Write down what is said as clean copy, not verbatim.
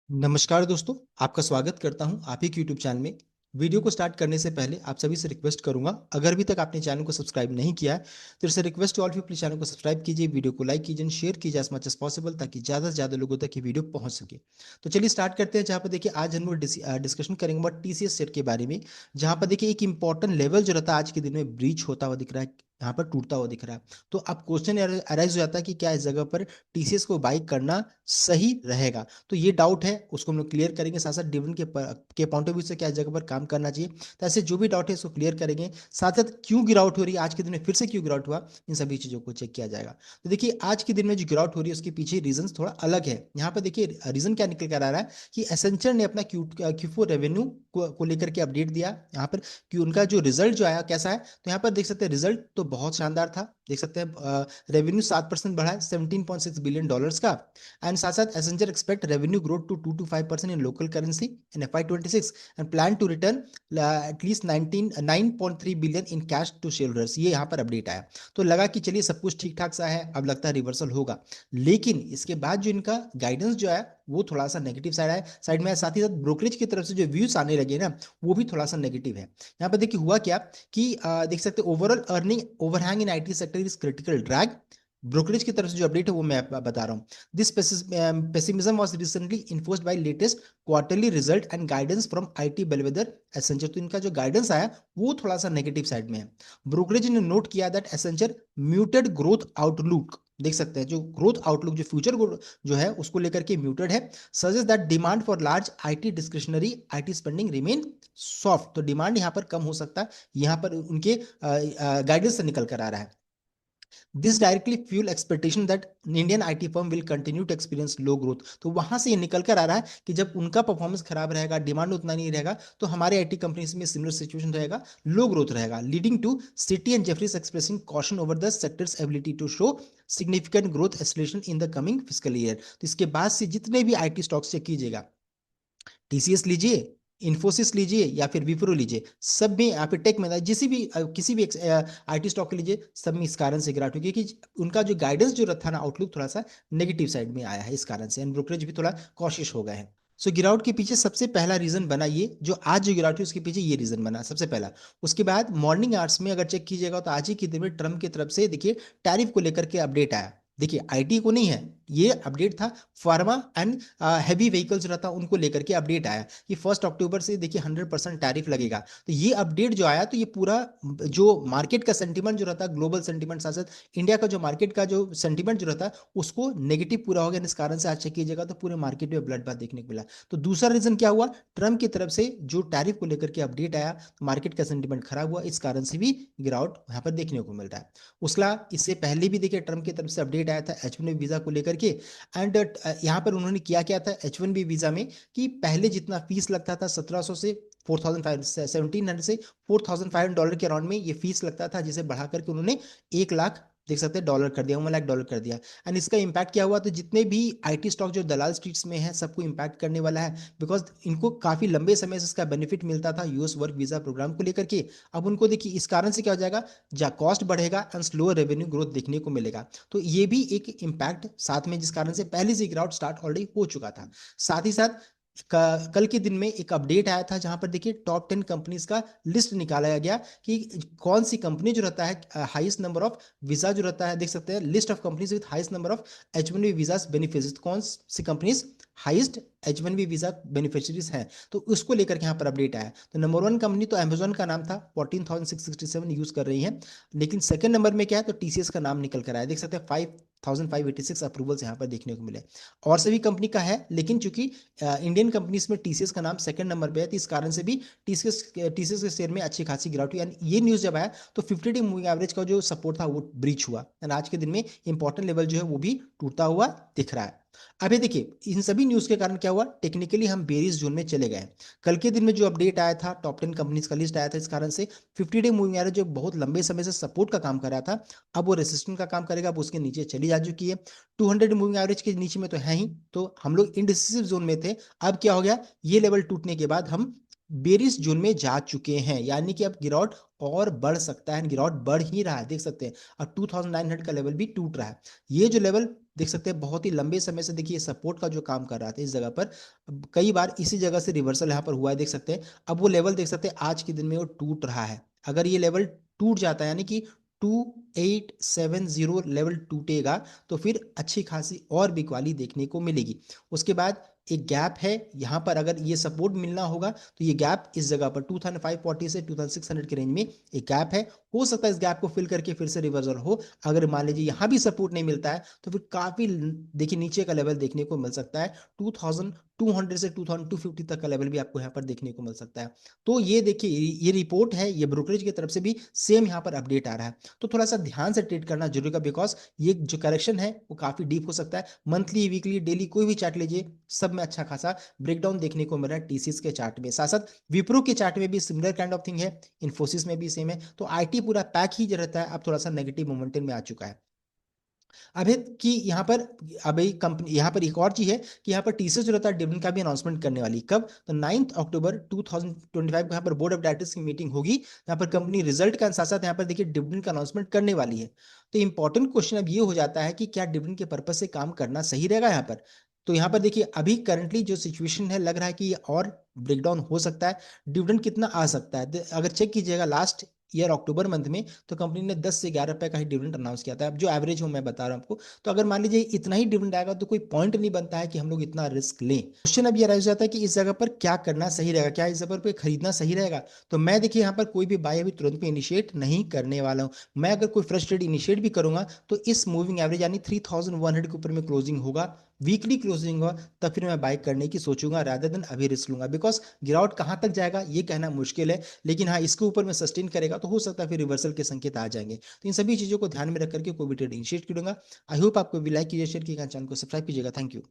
नमस्कार दोस्तों, आपका स्वागत करता हूं आप ही के यूट्यूब चैनल में। वीडियो को स्टार्ट करने से पहले आप सभी से रिक्वेस्ट करूंगा, अगर अभी तक आपने चैनल को सब्सक्राइब नहीं किया है तो इससे रिक्वेस्ट ऑल प्लीज चैनल को सब्सक्राइब कीजिए, वीडियो को लाइक कीजिए, शेयर कीजिए एज मच एज पॉसिबल ताकि ज़्यादा से ज़्यादा लोगों तक ये वीडियो पहुंच सके। तो चलिए स्टार्ट करते हैं। जहाँ पर देखिए आज हम लोग डिस्कशन करेंगे टीसीएस सेट के बारे में। जहाँ पर देखिए एक इंपॉर्टेंट लेवल जो रहता है आज के दिन में ब्रीच होता हुआ दिख रहा है, यहाँ पर टूटता हुआ दिख रहा है। तो अब क्वेश्चन अराइज हो जाता है कि क्या इस जगह पर टीसीएस को बाई करना सही रहेगा। तो ये डाउट है उसको हम लोग क्लियर करेंगे, साथ साथ डिविडेंड के पॉइंट ऑफ व्यू से क्या इस जगह पर काम करना चाहिए। तो ऐसे जो भी डाउट है उसको क्लियर करेंगे, साथ साथ क्यों गिरावट हो रही है आज के दिन में, फिर से क्यों गिरावट हुआ, इन सभी चीज़ों को चेक किया जाएगा। तो देखिए आज के दिन में जो गिरावट हो रही है उसके पीछे रीजन थोड़ा अलग है। यहाँ पर देखिए रीजन क्या निकल कर आ रहा है कि एसेंचर ने अपना Q4 रेवेन्यू को लेकर के अपडेट दिया यहाँ पर, कि उनका जो रिजल्ट जो आया कैसा है। तो यहाँ पर देख सकते हैं रिजल्ट तो बहुत शानदार था। देख सकते हैं रेवेन्यू 7% बढ़ा है, $17.6 बिलियन का। And साथ साथ Accenture expect revenue growth to 2 to 5% in local currency in FY26 and plan to return at least 9.3 billion in cash to shareholders। ये यहाँ पर अपडेट आया तो लगा कि चलिए सब कुछ ठीक ठाक सा है, अब लगता है रिवर्सल होगा। लेकिन इसके बाद जो इनका गाइडेंस जो है वो थोड़ा सा नेगेटिव साइड में है। साथ ही साथ ब्रोकरेज की तरफ से जो व्यूज आने लगे ना वो भी थोड़ा सा नेगेटिव है। यहाँ पर देखिए हुआ क्या कि देख सकते overall earning overhang in IT sector is critical drag. Brokerage की तरफ से जो अपडेट है वो मैं बता रहा हूँ। This pessimism was recently enforced by latest quarterly result and guidance from IT bellwether Accenture। तो इनका जो गाइडेंस आया वो थोड़ा सा नेगेटिव साइड में है। ब्रोकरेज ने नोट किया that Accenture muted growth outlook, देख सकते हैं जो ग्रोथ आउटलुक जो फ्यूचर जो है उसको लेकर के म्यूटेड है। Suggest that demand for large IT discretionary IT spending remain soft. तो डिमांड यहाँ पर कम हो सकता है, यहाँ पर उनके गाइडेंस से निकल कर आ रहा है। This directly fuel expectation that Indian IT firm will continue to experience low growth. तो वहां से ये निकल कर आ रहा है कि जब उनका परफॉर्मेंस खराब रहेगा, डिमांड उतना नहीं रहेगा, तो हमारे आईटी कंपनीज में सिमिलर सिचुएशन रहेगा, लो ग्रोथ रहेगा, leading to Citi and Jefferies expressing caution over the sector's ability to show significant growth acceleration in the coming fiscal year. तो इसके बाद से जितने भी आईटी स्टॉक्स चेक कीजिएगा, टीसीएस लीजिए, इन्फोसिस लीजिए या फिर विप्रो लीजिए, सब में यहाँ पे टेक में जिसी भी किसी भी आईटी स्टॉक के लीजिए, सब में इस कारण से गिरावट हुई कि उनका जो गाइडेंस जो था ना आउटलुक थोड़ा सा नेगेटिव साइड में आया है, इस कारण से एंड ब्रोकरेज भी थोड़ा कॉशियस हो गए हैं। सो गिरावट के पीछे सबसे पहला रीजन बना ये, जो आज जो गिरावट है उसके पीछे ये रीजन बना सबसे पहला। उसके बाद मॉर्निंग आवर्स में अगर चेक कीजिएगा तो आज ही के दिन में ट्रम्प की तरफ से देखिए टैरिफ को लेकर के अपडेट आया। देखिए आईटी को नहीं है, ये अपडेट था फार्मा एंड हैवी व्हीकल्स रहता उनको लेकर के अपडेट आया कि 1 अक्टूबर से देखिए 100% टैरिफ लगेगा। तो ये अपडेट जो आया तो ये पूरा जो मार्केट का सेंटीमेंट जो रहता है, ग्लोबल सेंटीमेंट साथ साथ इंडिया का जो मार्केट का जो सेंटीमेंट जो रहता है उसको नेगेटिव पूरा हो गया। इस कारण से आज चेक कीजिएगा तो पूरे मार्केट में ब्लड बाथ देखने को मिला। तो दूसरा रीजन क्या हुआ, ट्रम्प की तरफ से जो टैरिफ को लेकर के अपडेट आया, मार्केट का सेंटीमेंट खराब हुआ, इस कारण से भी गिरावट यहाँ पर देखने को मिल रहा है। उसका इससे पहले भी देखिए ट्रम्प की तरफ से अपडेट आया था H1B वीजा को लेकर के। एंड यहाँ पर उन्होंने किया क्या था H1B वीजा में, कि पहले जितना फीस लगता था 1700 से 4500 से $4500 के अराउंड में ये फीस लगता था, जिसे बढ़ा करके उन्होंने 1 लाख देख सकते हैं डॉलर कर दिया, $1 लाख कर दिया। एंड इसका इम्पैक्ट क्या हुआ, तो जितने भी आईटी स्टॉक जो दलाल स्ट्रीट्स में है सबको इम्पैक्ट करने वाला है, बिकॉज इनको काफी लंबे समय से इसका बेनिफिट मिलता था यूएस वर्क वीजा प्रोग्राम को लेकर के। अब उनको देखिए इस कारण से क्या हो जाएगा, जा कॉस्ट बढ़ेगा एंड स्लोअर रेवेन्यू ग्रोथ देखने को मिलेगा। तो ये भी एक इम्पैक्ट साथ में, जिस कारण से पहले से गिरावट स्टार्ट ऑलरेडी हो चुका था। साथ ही साथ कल के दिन में एक अपडेट आया था जहां पर देखिए टॉप 10 कंपनीज का लिस्ट निकाला गया कि कौन सी कंपनी जो रहता है हाईएस्ट नंबर ऑफ वीजा जो रहता है, देख सकते हैं list of companies with highest number of H1B visa beneficiaries, कौन सी companies highest H1B visa beneficiaries हैं। तो उसको लेकर के यहाँ पर अपडेट आया। तो नंबर 1 कंपनी तो अमेजोन का नाम था, 14,667 यूज कर रही है। लेकिन सेकंड नंबर में क्या है, तो टीसीएस का नाम निकल कर आया, देख सकते हैं 5,586 अप्रूवल्स यहाँ पर देखने को मिले। और सभी कंपनी का है, लेकिन चूंकि इंडियन कंपनीज में टीसीएस का नाम सेकंड नंबर पे है, तो इस कारण से भी टीसीएस के शेयर में अच्छी खासी गिरावट हुई। यानी ये न्यूज जब आया तो 50 डे मूविंग एवरेज का जो सपोर्ट था वो ब्रीच हुआ, एंड आज के दिन में इंपॉर्टेंट लेवल जो है वो भी टूटता हुआ दिख रहा है। अभी देखिए इन सभी न्यूज के कारण क्या हुआ, टेक्निकली हम बेरिश जोन में चले गए। कल के दिन में जो अपडेट आया था, टॉप 10 कंपनीज का लिस्ट आया था, इस कारण से 50 डे मूविंग एवरेज जो बहुत लंबे समय से सपोर्ट का काम कर रहा था, अब वो रेसिस्टेंट का काम करेगा, अब उसके नीचे चली जा चुकी है। 200 मूविंग एवरेज के नीचे में तो है ही, तो हम लोग इनडिसिसिव जोन में थे। अब क्या हो गया, ये लेवल टूटने के बाद हम बेरिश जोन में जा चुके हैं, यानी कि अब गिरावट और बढ़ सकता है, गिरावट बढ़ ही रहा है, देख सकते हैं अब 2900 का लेवल भी टूट रहा है। ये जो लेवल देख सकते हैं बहुत ही लंबे समय से देखिए सपोर्ट का जो काम कर रहा था इस जगह पर, अब कई बार इसी जगह से रिवर्सल यहाँ पर हुआ है, देख सकते हैं। अब वो लेवल देख सकते हैं आज के दिन में वो टूट रहा है। अगर ये लेवल टूट जाता है यानी कि 2870 लेवल टूटेगा तो फिर अच्छी खासी और बिकवाली देखने को मिलेगी। उसके बाद एक गैप है यहाँ पर, अगर ये सपोर्ट मिलना होगा तो ये गैप इस जगह पर 2540 से 2600 के रेंज में एक गैप है। हो सकता है इस गैप को फिल करके फिर से रिवर्सल हो। अगर मान लीजिए यहाँ भी सपोर्ट नहीं मिलता है तो फिर काफी देखिए नीचे का लेवल देखने को मिल सकता है। 2200 से 2250 तक का लेवल भी आपको यहाँ पर देखने को मिल सकता है। तो ये देखिए ये रिपोर्ट है, ये ब्रोकरेज की तरफ से भी सेम यहाँ पर अपडेट आ रहा है। तो थोड़ा सा ध्यान से ट्रेड करना जरूरी है, बिकॉज ये जो करेक्शन है वो काफी डीप हो सकता है। मंथली, वीकली, डेली कोई भी चार्ट लीजिए, सब में अच्छा खासा ब्रेकडाउन देखने को मिल रहा है टीसीएस के चार्ट में। साथ साथ विप्रो के चार्ट में भी सिमिलर काइंड ऑफ थिंग है, इन्फोसिस में भी सेम है। तो आईटी पूरा पैक ही जो रहता है अब थोड़ा सा नेगेटिव मोमेंटम में आ चुका है। अभी कि यहाँ पर अभी कंपनी यहाँ पर एक और चीज है कि यहाँ पर टीसीएस जो रहता है डिविडेंड का भी अनाउंसमेंट करने वाली कब, तो 9 अक्टूबर 2025 को यहाँ पर बोर्ड ऑफ डायरेक्टर्स की मीटिंग होगी। यहाँ पर कंपनी रिजल्ट का साथ साथ यहाँ पर देखिए डिविडेंड का अनाउंसमेंट करने वाली है। तो इंपॉर्टेंट क्वेश्चन अब ये हो जाता है कि क्या डिविडेंड के पर्पज से काम करना सही रहेगा यहाँ पर। तो यहाँ पर देखिए अभी करंटली जो सिचुएशन है लग रहा है कि ये और ब्रेकडाउन हो सकता है। डिविडेंड कितना आ सकता है, अगर चेक कीजिएगा लास्ट ईयर अक्टूबर मंथ में तो कंपनी ने 10 से 11 रुपए का ही डिविडेंड अनाउंस किया था। अब जो एवरेज हो मैं बता रहा हूं आपको। तो अगर मान लीजिए इतना ही डिविडेंड आएगा तो कोई पॉइंट नहीं बनता है कि हम लोग इतना रिस्क लें। क्वेश्चन अब ये रह जाता है कि इस जगह पर क्या करना सही रहेगा, क्या इस जगह पर खरीदना सही रहेगा। तो मैं देखिए यहाँ पर कोई भी बाय अभी तुरंत में इनिशिएट नहीं करने वाला हूँ। मैं अगर कोई फ्रेश ट्रेड इनिशिएट भी करूंगा तो इस मूविंग एवरेज यानी 3100 के ऊपर में क्लोजिंग होगा, वीकली क्लोजिंग होगा, तब फिर मैं बाय करने की सोचूंगा रादर देन अभी रिस्क लूंगा। बिकॉज गिरावट कहाँ तक जाएगा ये कहना मुश्किल है, लेकिन हाँ इसके ऊपर में सस्टेन करेगा तो हो सकता है फिर रिवर्सल के संकेत आ जाएंगे। तो इन सभी चीजों को ध्यान में रख करके कोई भी ट्रेड इनिशिएट करूंगा। आई होप आपको भी लाइक कीजिए, शेयर कीजिएगा, चैनल को सब्सक्राइब कीजिएगा। Thank you.